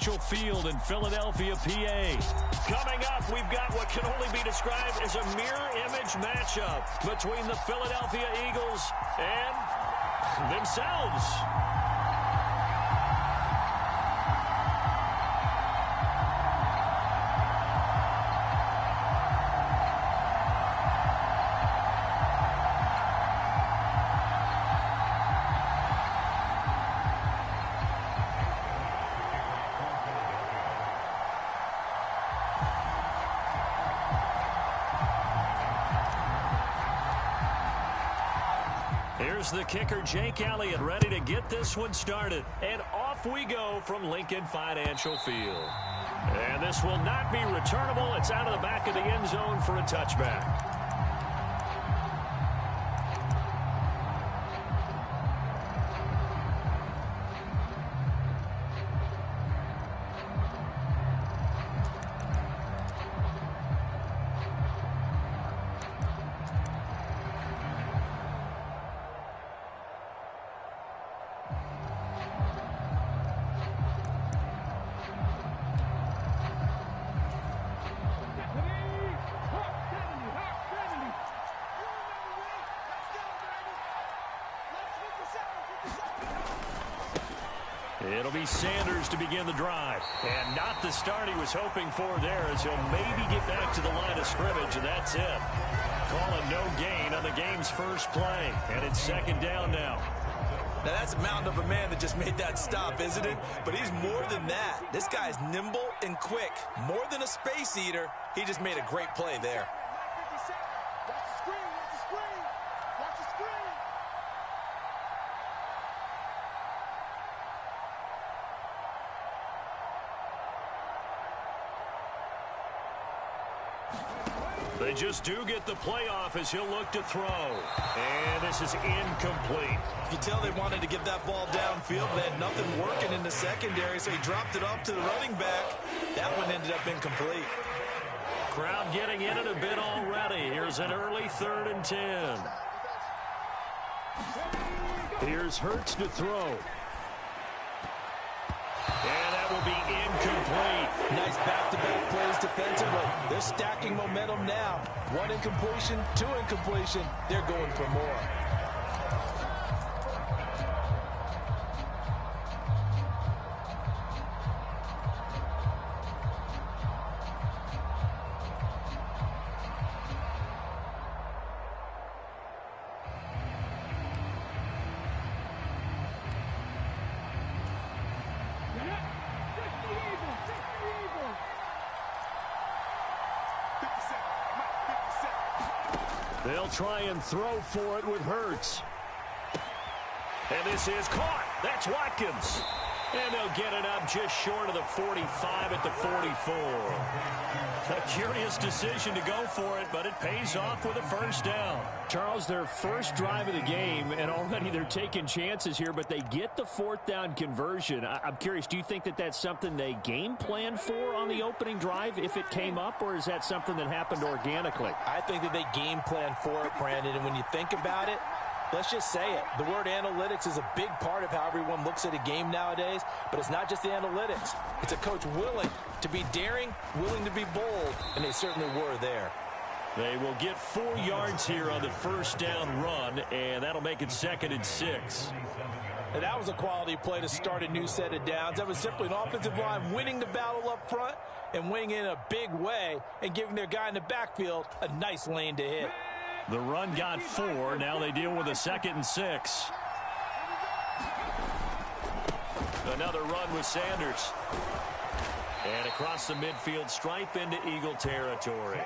Financial Field in Philadelphia, PA. Coming up, we've got what can only be described as a mirror image matchup between the Philadelphia Eagles and themselves. Here's the kicker, Jake Elliott, ready to get this one started. And off we go from Lincoln Financial Field. And this will not be returnable. It's out of the back of the end zone for a touchback. It'll be Sanders to begin the drive. And not the start he was hoping for there, as he'll maybe get back to the line of scrimmage, and that's it. Calling no gain on the game's first play. And it's second down now. Now, that's a mountain of a man that just made that stop, isn't it? But he's more than that. This guy's nimble and quick. More than a space eater, he just made a great play there. They just do get the playoff as he'll look to throw. And this is incomplete. You tell they wanted to get that ball downfield. They had nothing working in the secondary, so he dropped it off to the running back. That one ended up incomplete. Crowd getting in it a bit already. Here's an early 3rd and 10. Here's Hurts to throw. And that will be incomplete. Nice back-to-back plays defensively. They're stacking momentum now. 1 incompletion, 2 incompletion. They're going for more. They'll try and throw for it with Hurts. And this is caught. That's Watkins. And they'll get it up just short of the 45 at the 44. A curious decision to go for it, but it pays off with a first down. Charles, their first drive of the game, and already they're taking chances here, but they get the 4th down conversion. I'm curious, do you think that that's something they game planned for on the opening drive if it came up, or is that something that happened organically? I think that they game planned for it, Brandon, and when you think about it, let's just say it. The word analytics is a big part of how everyone looks at a game nowadays, but it's not just the analytics. It's a coach willing to be daring, willing to be bold, and they certainly were there. They will get 4 yards here on the first down run, and that'll make it 2nd and 6. And that was a quality play to start a new set of downs. That was simply an offensive line winning the battle up front and winning in a big way and giving their guy in the backfield a nice lane to hit. The run got 4. Now they deal with a 2nd and 6. Another run with Sanders. And across the midfield stripe into Eagle territory.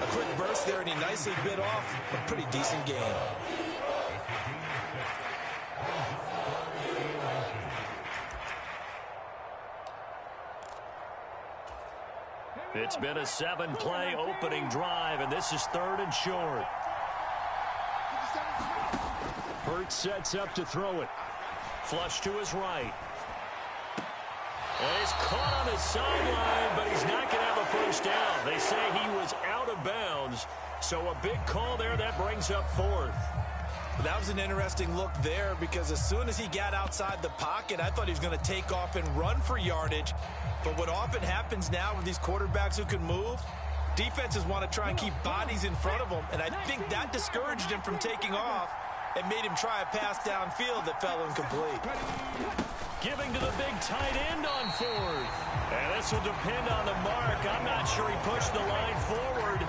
A quick burst there, and he nicely bit off a pretty decent game. It's been a 7-play opening drive, and this is 3rd and short. Hurts sets up to throw it. Flush to his right. And he's caught on the sideline, but he's not going to have a first down. They say he was out of bounds, so a big call there that brings up 4th. That was an interesting look there because as soon as he got outside the pocket, I thought he was going to take off and run for yardage. But what often happens now with these quarterbacks who can move, defenses want to try and keep bodies in front of them, and I think that discouraged him from taking off and made him try a pass downfield that fell incomplete. Giving to the big tight end on fourth. And this will depend on the mark. I'm not sure he pushed the line forward.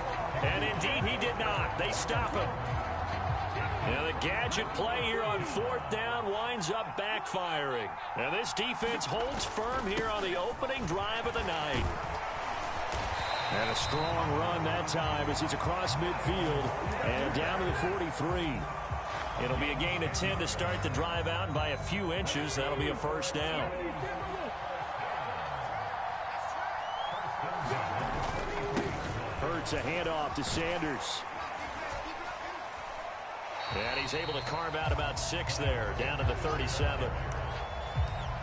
And indeed he did not. They stop him. And the gadget play here on fourth down winds up backfiring. And this defense holds firm here on the opening drive of the night. And a strong run that time as he's across midfield and down to the 43. It'll be a gain of 10 to start the drive out, and by a few inches, that'll be a first down. Hurts a handoff to Sanders. And he's able to carve out about 6 there, down to the 37.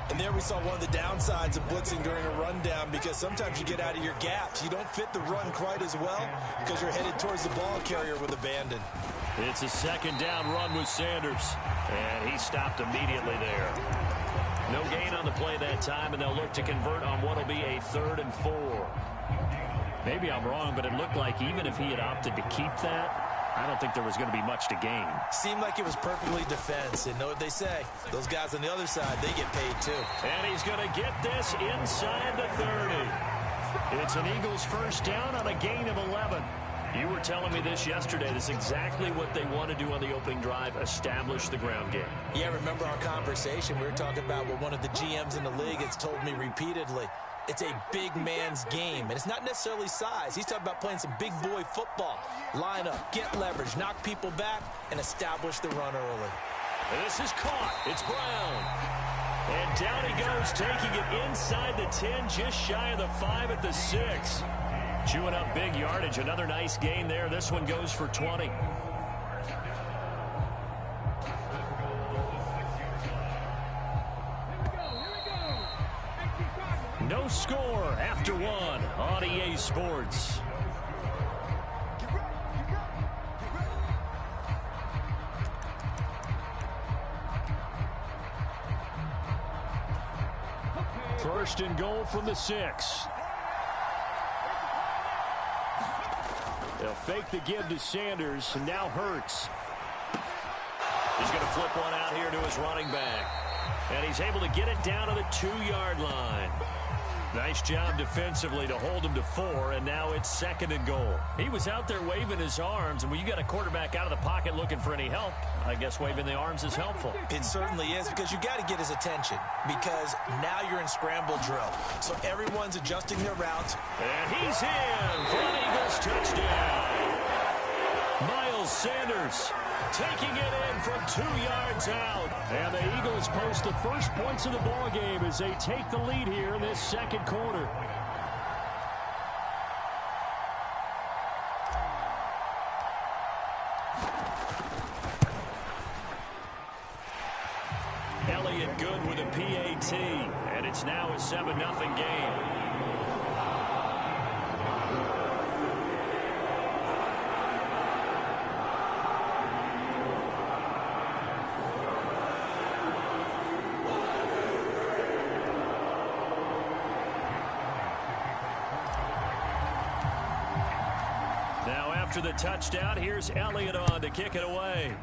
And there we saw one of the downsides of blitzing during a rundown because sometimes you get out of your gaps. You don't fit the run quite as well because you're headed towards the ball carrier with abandon. It's a second down run with Sanders. And he stopped immediately there. No gain on the play that time, and they'll look to convert on what will be a 3rd and 4. Maybe I'm wrong, but it looked like even if he had opted to keep that, I don't think there was going to be much to gain. Seemed like it was perfectly defense. And know what they say? Those guys on the other side, they get paid too. And he's going to get this inside the 30. It's an Eagles first down on a gain of 11. You were telling me this yesterday. This is exactly what they want to do on the opening drive, establish the ground game. Yeah, remember our conversation? We were talking about what one of the GMs in the league has told me repeatedly. It's a big man's game, and it's not necessarily size. He's talking about playing some big boy football. Line up, get leverage, knock people back, and establish the run early. This is caught. It's Brown. And down he goes, taking it inside the 10, just shy of the 5 at the 6. Chewing up big yardage. Another nice gain there. This one goes for 20. No score after 1 on EA Sports. First and goal from the 6. They'll fake the give to Sanders, and now Hurts. He's going to flip one out here to his running back. And he's able to get it down to the 2-yard line. Nice job defensively to hold him to 4, and now it's 2nd and goal. He was out there waving his arms, and when you got a quarterback out of the pocket looking for any help, I guess waving the arms is helpful. It certainly is, because you got to get his attention, because now you're in scramble drill. So everyone's adjusting their routes. And he's in for an Eagles touchdown. Miles Sanders taking it in from 2 yards out. And the Eagles post the first points of the ball game as they take the lead here in this second quarter. Elliott good with a PAT, and it's now a 7-0 game. After the touchdown, here's Elliott on to kick it away.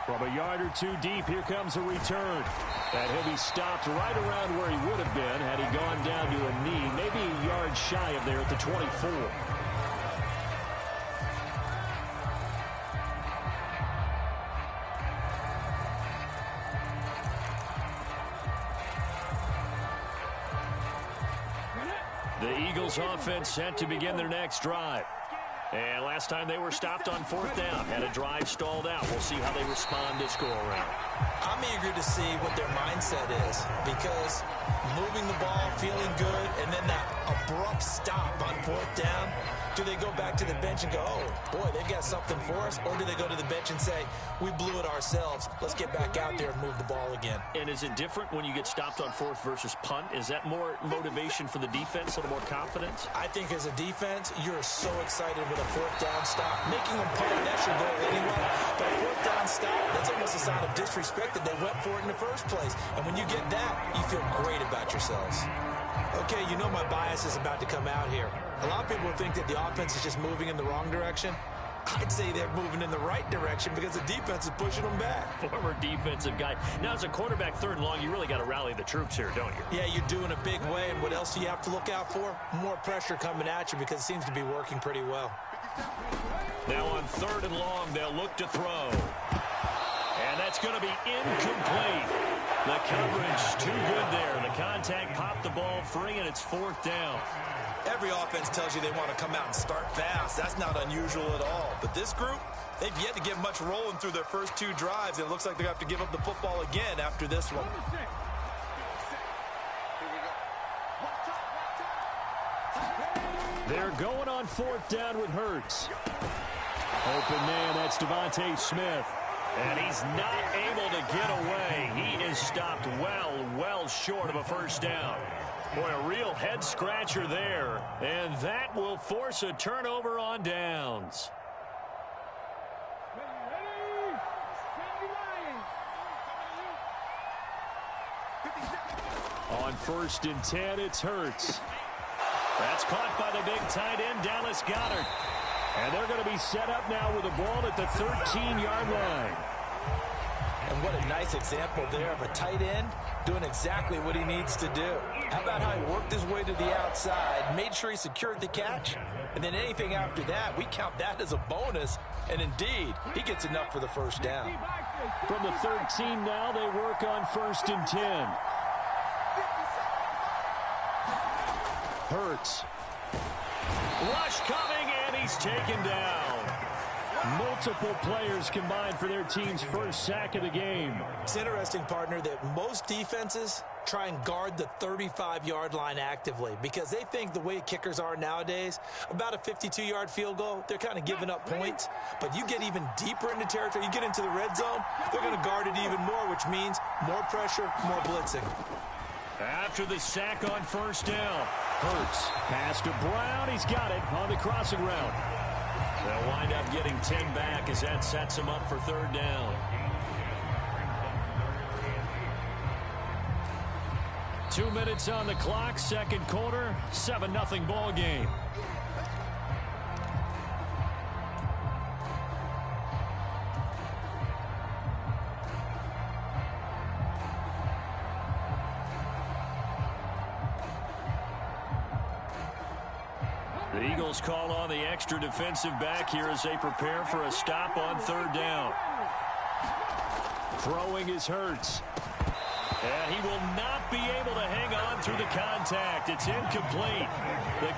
From a yard or 2 deep, here comes a return. And he'll be stopped right around where he would have been had he gone down to a knee, maybe a yard shy of there at the 24. The Eagles offense set to begin their next drive. And last time they were stopped on 4th down, had a drive stalled out. We'll see how they respond this go around. I'm eager eager to see what their mindset is, because moving the ball, feeling good, and then that abrupt stop on 4th down, do they go back to the bench and go, oh, boy, they've got something for us? Or do they go to the bench and say, we blew it ourselves, let's get back out there and move the ball again? And is it different when you get stopped on 4th versus punt? Is that more motivation for the defense, a little more confidence? I think as a defense, you're so excited with a 4th down stop. Making them punt, that's your goal anyway. But a 4th down stop, that's almost a sign of disrespect that they went for it in the first place. And when you get that, you feel great about yourselves. Okay, you know my bias is about to come out here. A lot of people think that the offense is just moving in the wrong direction. I'd say they're moving in the right direction because the defense is pushing them back. Former defensive guy. Now, as a quarterback, 3rd and long, you really got to rally the troops here, don't you? Yeah, you're doing a big way, and what else do you have to look out for? More pressure coming at you because it seems to be working pretty well. Now on 3rd and long, they'll look to throw. And that's going to be incomplete. The coverage too good there. The contact popped the ball free, and it's 4th down. Every offense tells you they want to come out and start fast. That's not unusual at all. But this group, they've yet to get much rolling through their first 2 drives. It looks like they're going to have to give up the football again after this one. They're going on 4th down with Hurts. Open man, that's Devontae Smith. And he's not able to get away. He is stopped well short of a 1st down. Boy, a real head-scratcher there. And that will force a turnover on downs. On 1st and 10, it's Hurts. That's caught by the big tight end, Dallas Goedert. And they're going to be set up now with the ball at the 13-yard line. And what a nice example there of a tight end doing exactly what he needs to do. How about how he worked his way to the outside, made sure he secured the catch, and then anything after that, we count that as a bonus. And indeed, he gets enough for the 1st down. From the 13 now, they work on 1st and 10. Hurts. Rush coming, and he's taken down. Multiple players combined for their team's 1st sack of the game. It's interesting, partner, that most defenses try and guard the 35-yard line actively because they think the way kickers are nowadays, about a 52-yard field goal, they're kind of giving up points. But you get even deeper into territory, you get into the red zone, they're going to guard it even more, which means more pressure, more blitzing. After the sack on 1st down, Hurts pass to Brown. He's got it on the crossing route. They'll wind up getting 10 back as that sets them up for 3rd down. 2 minutes on the clock, 2nd quarter, 7-0 ball game. The Eagles call on the extra defensive back here as they prepare for a stop on 3rd down. Throwing is Hurts. And he will not be able to hang on through the contact. It's incomplete. The